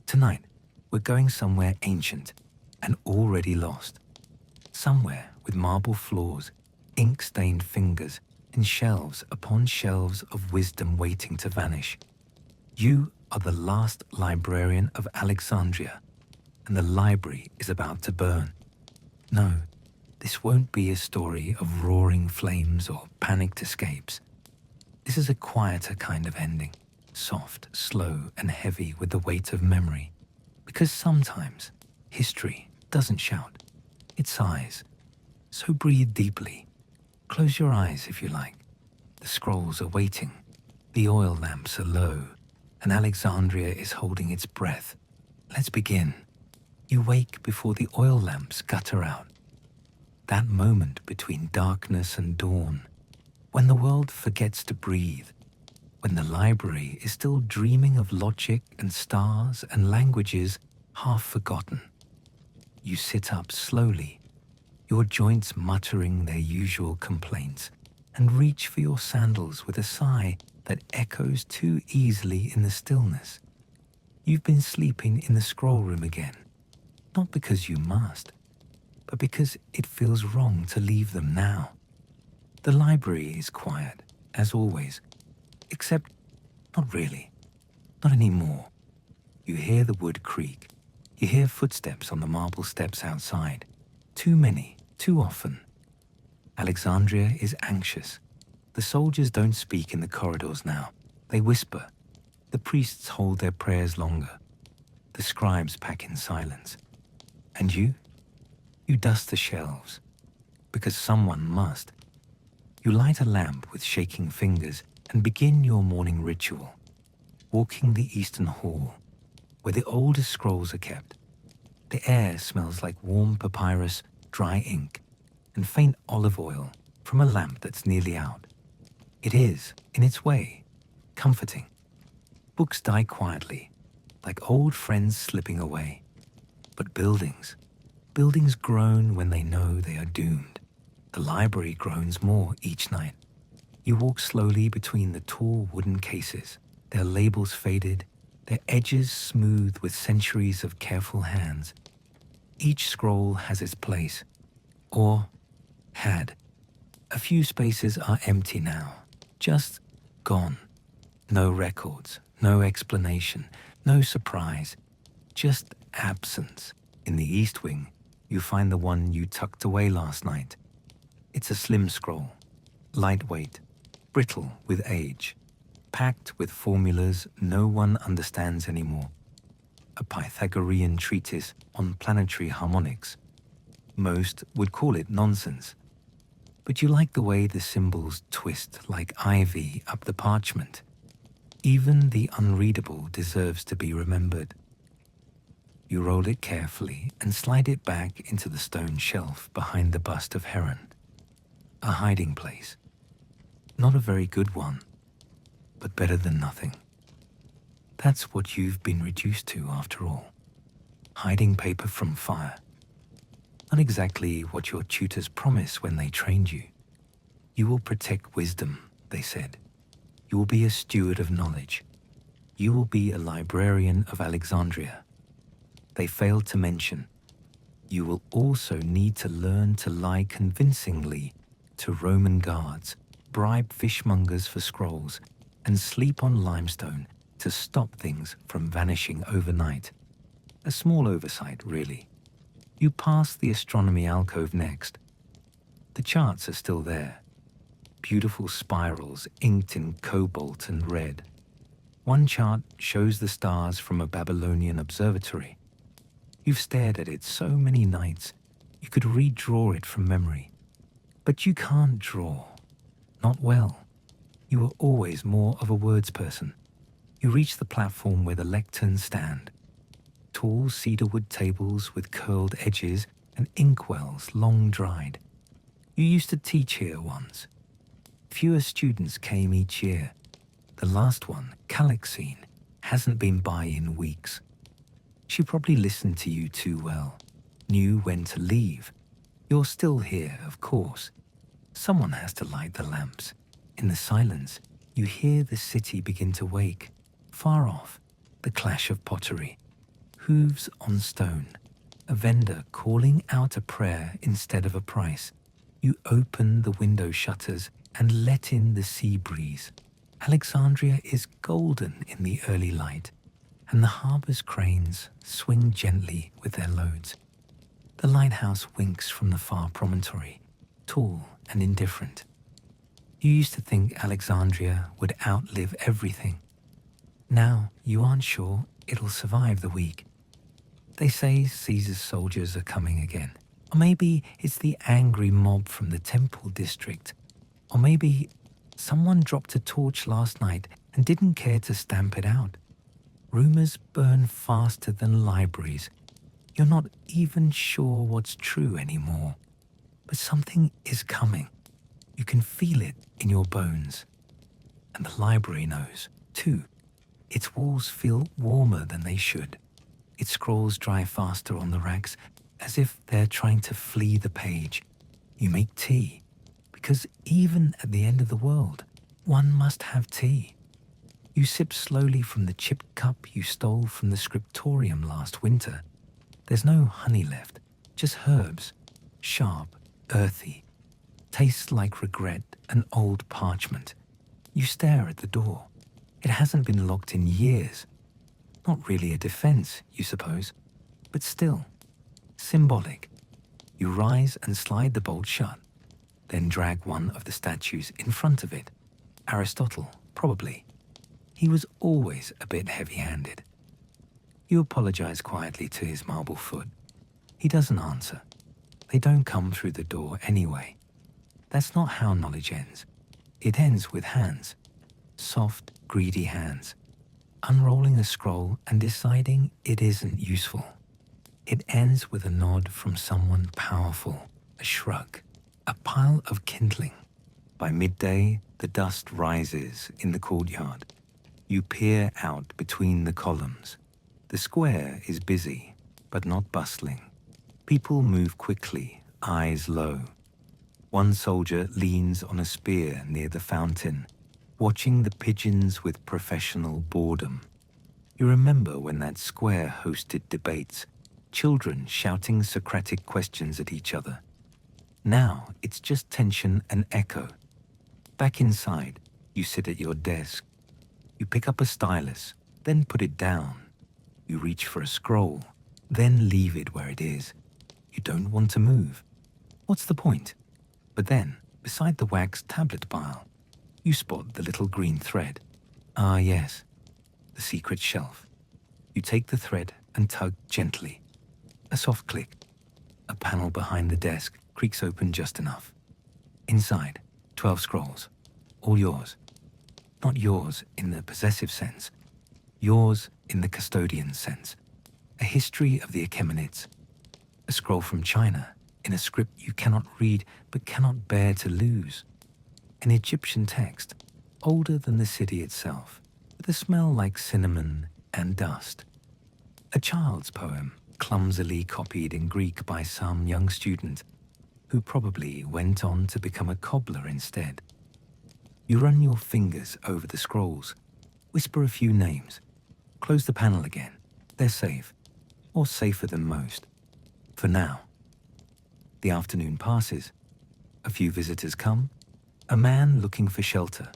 Tonight, we're going somewhere ancient and already lost. Somewhere with marble floors, ink-stained fingers, and shelves upon shelves of wisdom waiting to vanish. You are the last librarian of Alexandria, and the library is about to burn. No, this won't be a story of roaring flames or panicked escapes. This is a quieter kind of ending, soft, slow, and heavy with the weight of memory. Because sometimes history doesn't shout, it sighs. So breathe deeply. Close your eyes if you like. The scrolls are waiting. The oil lamps are low, and Alexandria is holding its breath. Let's begin. You wake before the oil lamps gutter out. That moment between darkness and dawn, when the world forgets to breathe, when the library is still dreaming of logic and stars and languages half forgotten. You sit up slowly, your joints muttering their usual complaints, and reach for your sandals with a sigh that echoes too easily in the stillness. You've been sleeping in the scroll room again, not because you must, but because it feels wrong to leave them now. The library is quiet, as always, except not really, not anymore. You hear the wood creak. You hear footsteps on the marble steps outside. Too many, too often. Alexandria is anxious. The soldiers don't speak in the corridors now. They whisper. The priests hold their prayers longer. The scribes pack in silence. And you? You dust the shelves. Because someone must. You light a lamp with shaking fingers and begin your morning ritual. Walking the eastern hall, where the oldest scrolls are kept. The air smells like warm papyrus, dry ink, and faint olive oil from a lamp that's nearly out. It is, in its way, comforting. Books die quietly, like old friends slipping away. But buildings groan when they know they are doomed. The library groans more each night. You walk slowly between the tall wooden cases, their labels faded, their edges smooth with centuries of careful hands. Each scroll has its place, or had. A few spaces are empty now, just gone. No records, no explanation, no surprise, just absence. In the East Wing, you find the one you tucked away last night. It's a slim scroll, lightweight, brittle with age, packed with formulas no one understands anymore. A Pythagorean treatise on planetary harmonics. Most would call it nonsense. But you like the way the symbols twist like ivy up the parchment. Even the unreadable deserves to be remembered. You roll it carefully and slide it back into the stone shelf behind the bust of Heron. A hiding place. Not a very good one, but better than nothing. That's what you've been reduced to after all. Hiding paper from fire. Not exactly what your tutors promised when they trained you. You will protect wisdom, they said. You will be a steward of knowledge. You will be a librarian of Alexandria. They failed to mention, you will also need to learn to lie convincingly to Roman guards, bribe fishmongers for scrolls, and sleep on limestone to stop things from vanishing overnight. A small oversight, really. You pass the astronomy alcove next. The charts are still there. Beautiful spirals inked in cobalt and red. One chart shows the stars from a Babylonian observatory. You've stared at it so many nights, you could redraw it from memory. But you can't draw. Not well. You were always more of a words person. You reach the platform where the lecterns stand. Tall cedarwood tables with curled edges and inkwells long dried. You used to teach here once. Fewer students came each year. The last one, Calixine, hasn't been by in weeks. She probably listened to you too well, knew when to leave. You're still here, of course. Someone has to light the lamps. In the silence, you hear the city begin to wake. Far off, the clash of pottery. hooves on stone, a vendor calling out a prayer instead of a price. You open the window shutters and let in the sea breeze. Alexandria is golden in the early light, and the harbor's cranes swing gently with their loads. The lighthouse winks from the far promontory, tall and indifferent. You used to think Alexandria would outlive everything. Now you aren't sure it'll survive the week. They say Caesar's soldiers are coming again. Or maybe it's the angry mob from the Temple district. Or maybe someone dropped a torch last night and didn't care to stamp it out. Rumors burn faster than libraries. You're not even sure what's true anymore. But something is coming. You can feel it in your bones. And the library knows, too. Its walls feel warmer than they should. Its scrolls dry faster on the racks, as if they're trying to flee the page. You make tea, because even at the end of the world, one must have tea. You sip slowly from the chipped cup you stole from the scriptorium last winter. There's no honey left, just herbs, sharp, earthy, tastes like regret and old parchment. You stare at the door. It hasn't been locked in years. Not really a defense, you suppose, but still, symbolic. You rise and slide the bolt shut, then drag one of the statues in front of it. Aristotle, probably. He was always a bit heavy-handed. You apologize quietly to his marble foot. He doesn't answer. They don't come through the door anyway. That's not how knowledge ends. It ends with hands. Soft, greedy hands. Unrolling a scroll and deciding it isn't useful. It ends with a nod from someone powerful, a shrug, a pile of kindling. By midday, the dust rises in the courtyard. You peer out between the columns. The square is busy, but not bustling. People move quickly, eyes low. One soldier leans on a spear near the fountain, watching the pigeons with professional boredom. You remember when that square hosted debates, children shouting Socratic questions at each other. Now it's just tension and echo. Back inside, you sit at your desk. You pick up a stylus, then put it down. You reach for a scroll, then leave it where it is. You don't want to move. What's the point? But then, beside the wax tablet pile, you spot the little green thread. Ah, yes, the secret shelf. You take the thread and tug gently. A soft click. A panel behind the desk creaks open just enough. Inside, 12 scrolls, all yours. Not yours in the possessive sense, yours in the custodian sense. A history of the Achaemenids. A scroll from China in a script you cannot read but cannot bear to lose. An Egyptian text, older than the city itself, with a smell like cinnamon and dust. A child's poem, clumsily copied in Greek by some young student, who probably went on to become a cobbler instead. You run your fingers over the scrolls, whisper a few names, close the panel again. They're safe, or safer than most. For now. The afternoon passes. A few visitors come. A man looking for shelter.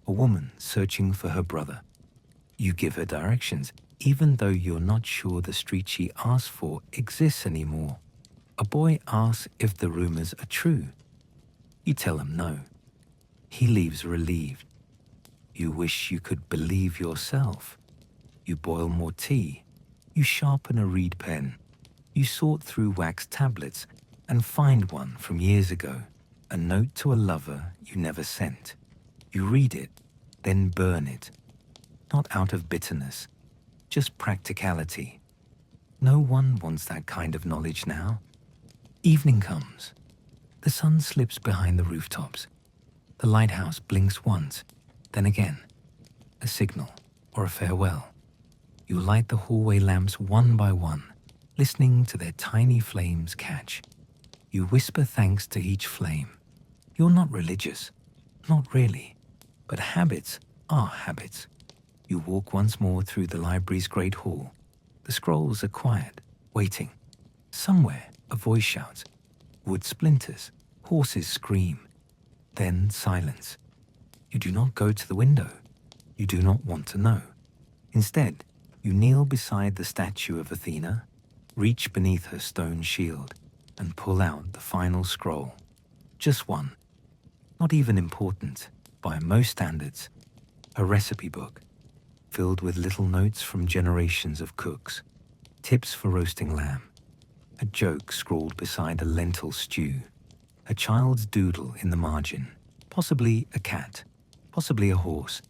A woman searching for her brother. You give her directions, even though you're not sure the street she asked for exists anymore. A boy asks if the rumors are true. You tell him no. He leaves relieved. You wish you could believe yourself. You boil more tea. You sharpen a reed pen. You sort through wax tablets and find one from years ago, a note to a lover you never sent. You read it, then burn it. Not out of bitterness, just practicality. No one wants that kind of knowledge now. Evening comes. The sun slips behind the rooftops. The lighthouse blinks once, then again. A signal or a farewell. You light the hallway lamps one by one, listening to their tiny flames catch. You whisper thanks to each flame. You're not religious, not really, but habits are habits. You walk once more through the library's great hall. The The scrolls are quiet, waiting. Somewhere a voice shouts, wood splinters, horses scream. Then silence. You do not go to the window. You do not want to know. Instead, you kneel beside the statue of Athena, reach beneath her stone shield, and pull out the final scroll. Just one. Not even important, by most standards. A recipe book, filled with little notes from generations of cooks, tips for roasting lamb, a joke scrawled beside a lentil stew, a child's doodle in the margin, possibly a cat, possibly a horse.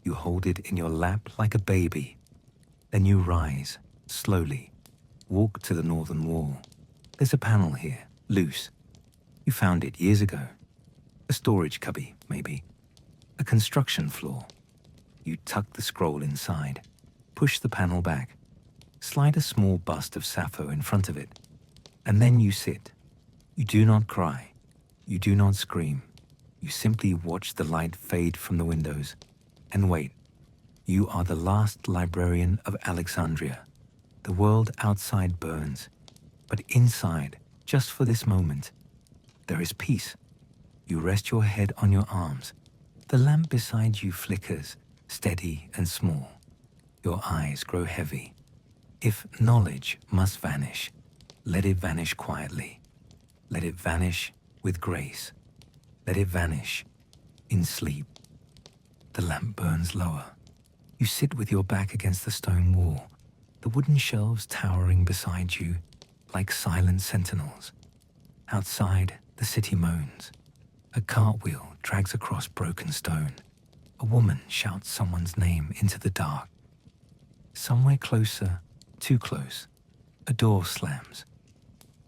You hold it in your lap like a baby. Then you rise, slowly, walk to the northern wall. There's a panel here, loose. You found it years ago. A storage cubby, maybe. A construction floor. You tuck the scroll inside, push the panel back, slide a small bust of Sappho in front of it, and then you sit. You do not cry. You do not scream. You simply watch the light fade from the windows and wait. You are the last librarian of Alexandria. The world outside burns, but inside, just for this moment, there is peace. You rest your head on your arms. The lamp beside you flickers, steady and small. Your eyes grow heavy. If knowledge must vanish, let it vanish quietly. Let it vanish with grace. Let it vanish in sleep. The lamp burns lower. You sit with your back against the stone wall, the wooden shelves towering beside you like silent sentinels. Outside, the city moans. A cartwheel drags across broken stone. A woman shouts someone's name into the dark. Somewhere closer, too close, a door slams.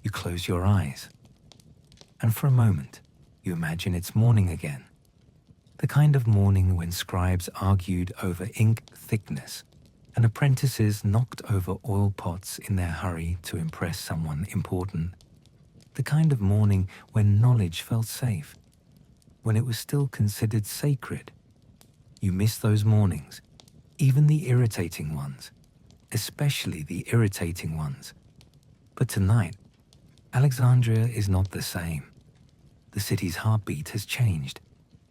You close your eyes. And for a moment, you imagine it's morning again. The kind of morning when scribes argued over ink thickness and apprentices knocked over oil pots in their hurry to impress someone important. The kind of morning when knowledge felt safe, when it was still considered sacred. You miss those mornings, even the irritating ones, especially the irritating ones. But tonight, Alexandria is not the same. The city's heartbeat has changed.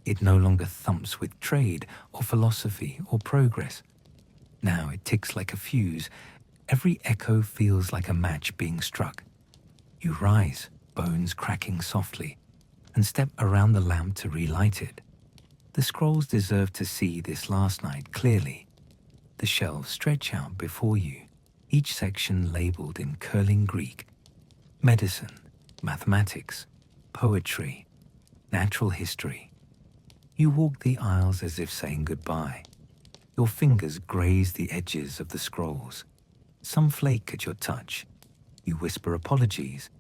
It no longer thumps with trade or philosophy or progress. Now it ticks like a fuse. Every echo feels like a match being struck. You rise, bones cracking softly, and step around the lamp to relight it. The scrolls deserve to see this last night clearly. The shelves stretch out before you, each section labeled in curling Greek. Medicine, mathematics, poetry, natural history. You walk the aisles as if saying goodbye. Your fingers graze the edges of the scrolls. Some flake at your touch. You whisper apologies.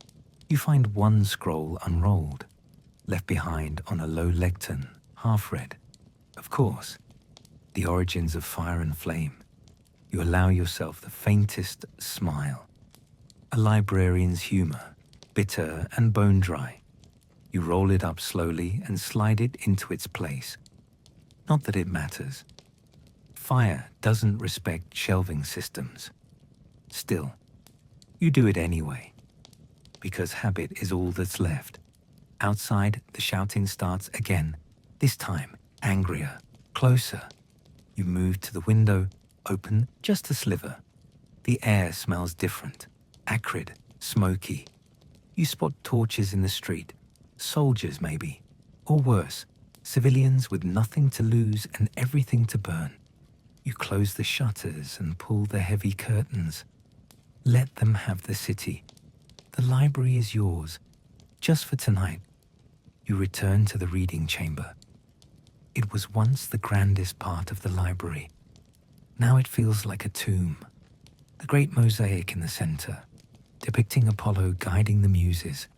You find one scroll unrolled, left behind on a low lectern, half read. Of course, the origins of fire and flame. You allow yourself the faintest smile. A librarian's humor, bitter and bone dry. You roll it up slowly and slide it into its place. Not that it matters. Fire doesn't respect shelving systems. Still, you do it anyway, because habit is all that's left. Outside, the shouting starts again, this time angrier, closer. You move to the window, open just a sliver. The air smells different, acrid, smoky. You spot torches in the street, soldiers maybe, or worse, civilians with nothing to lose and everything to burn. You close the shutters and pull the heavy curtains. Let them have the city. The library is yours, just for tonight. You return to the reading chamber. It was once the grandest part of the library. Now it feels like a tomb. The great mosaic in the center, depicting Apollo guiding the muses,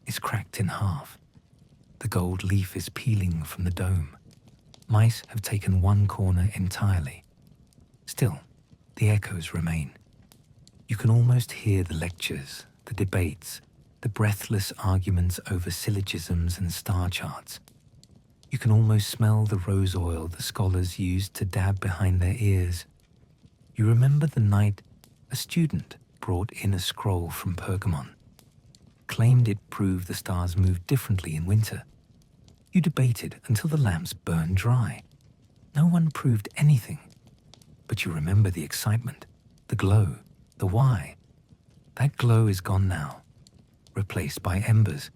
is cracked in half. The gold leaf is peeling from the dome. Mice have taken one corner entirely. Still, the echoes remain. You can almost hear the lectures, the debates, the breathless arguments over syllogisms and star charts. You can almost smell the rose oil the scholars used to dab behind their ears. You remember the night A student brought in a scroll from Pergamon, claimed it proved the stars moved differently in winter. You debated until the lamps burned dry. No one proved anything. But you remember the excitement, the glow, the why. That glow is gone now, replaced by embers.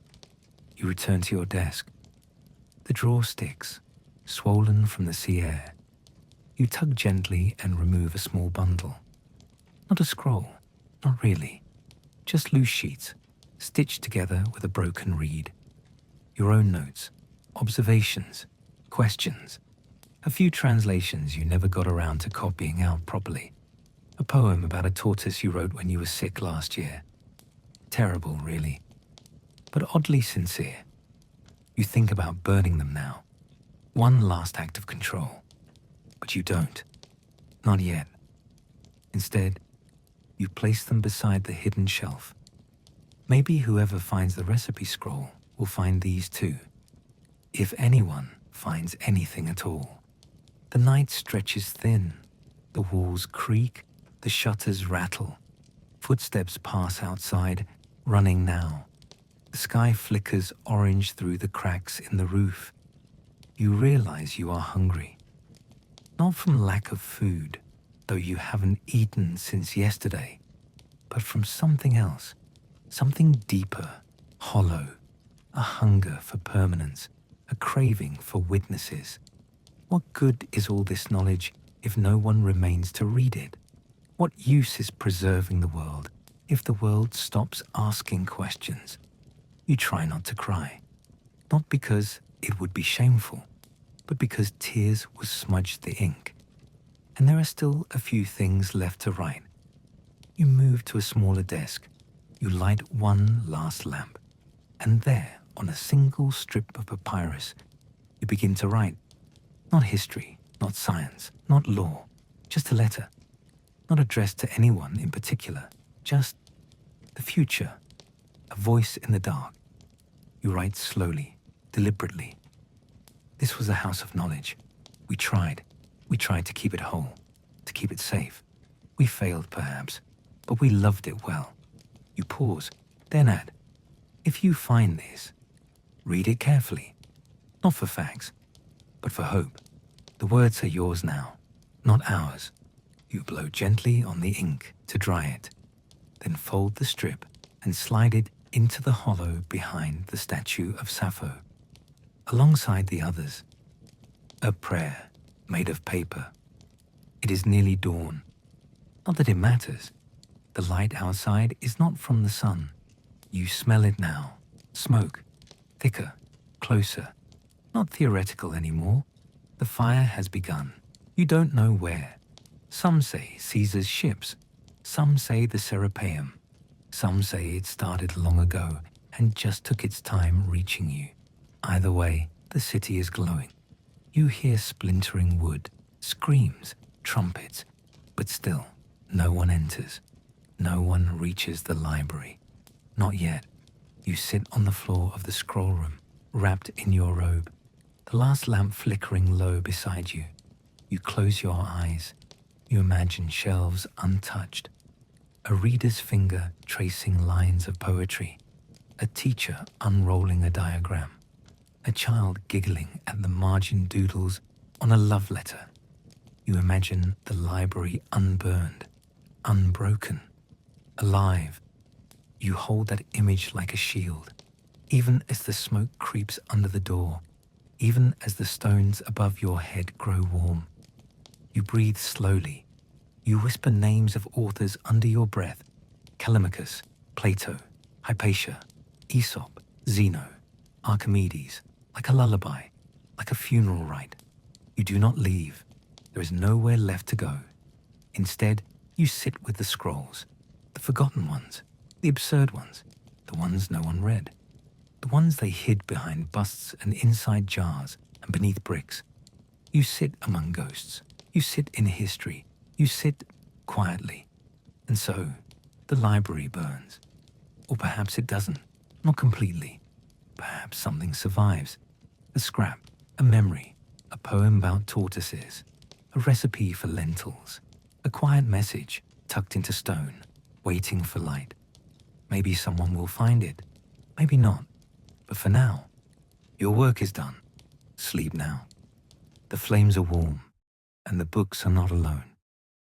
You return to your desk. The drawer sticks, swollen from the sea air. You tug gently and remove a small bundle. Not a scroll, not really. Just loose sheets, stitched together with a broken reed. Your own notes, observations, questions. A few translations you never got around to copying out properly. A poem about a tortoise you wrote when you were sick last year. Terrible, really, but oddly sincere. You think about burning them now. One last act of control. But you don't. Not yet. Instead, you place them beside the hidden shelf. Maybe whoever finds the recipe scroll will find these too. If anyone finds anything at all. The night stretches thin. The walls creak. The shutters rattle. Footsteps pass outside, running now. The sky flickers orange through the cracks in the roof. You realize you are hungry. Not from lack of food, though you haven't eaten since yesterday, but from something else, something deeper, hollow, a hunger for permanence, a craving for witnesses. What good is all this knowledge if no one remains to read it? What use is preserving the world if the world stops asking questions? You try not to cry, not because it would be shameful, but because tears would smudge the ink. And there are still a few things left to write. You move to a smaller desk. You light one last lamp. And there, on a single strip of papyrus, you begin to write. Not history, not science, not law, just a letter. Not addressed to anyone in particular, just the future, a voice in the dark. You write slowly, deliberately. This was a house of knowledge. We tried to keep it whole, to keep it safe. We failed perhaps, but we loved it well. You pause, then add, if you find this, read it carefully. Not for facts, but for hope. The words are yours now, not ours. You blow gently on the ink to dry it, then fold the strip and slide it into the hollow behind the statue of Sappho. Alongside the others, a prayer made of paper. It is nearly dawn. Not that it matters. The light outside is not from the sun. You smell it now. Smoke. Thicker. Closer. Not theoretical anymore. The fire has begun. You don't know where. Some say Caesar's ships. Some say the Serapeum. Some say it started long ago and just took its time reaching you. Either way, the city is glowing. You hear splintering wood, screams, trumpets, but still, no one enters. No one reaches the library. Not yet. You sit on the floor of the scroll room, wrapped in your robe, the last lamp flickering low beside you. You close your eyes. You imagine shelves untouched, a reader's finger tracing lines of poetry, a teacher unrolling a diagram, a child giggling at the margin doodles on a love letter. You imagine the library unburned, unbroken, alive. You hold that image like a shield, even as the smoke creeps under the door, even as the stones above your head grow warm. You breathe slowly. You whisper names of authors under your breath. Callimachus, Plato, Hypatia, Aesop, Zeno, Archimedes, like a lullaby, like a funeral rite. You do not leave. There is nowhere left to go. Instead, you sit with the scrolls, the forgotten ones, the absurd ones, the ones no one read, the ones they hid behind busts and inside jars and beneath bricks. You sit among ghosts. You sit in history. You sit quietly. And so, the library burns. Or perhaps it doesn't. Not completely. Perhaps something survives. A scrap, a memory, a poem about tortoises, a recipe for lentils, a quiet message, tucked into stone, waiting for light. Maybe someone will find it, maybe not. But for now, your work is done. Sleep now. The flames are warm, and the books are not alone.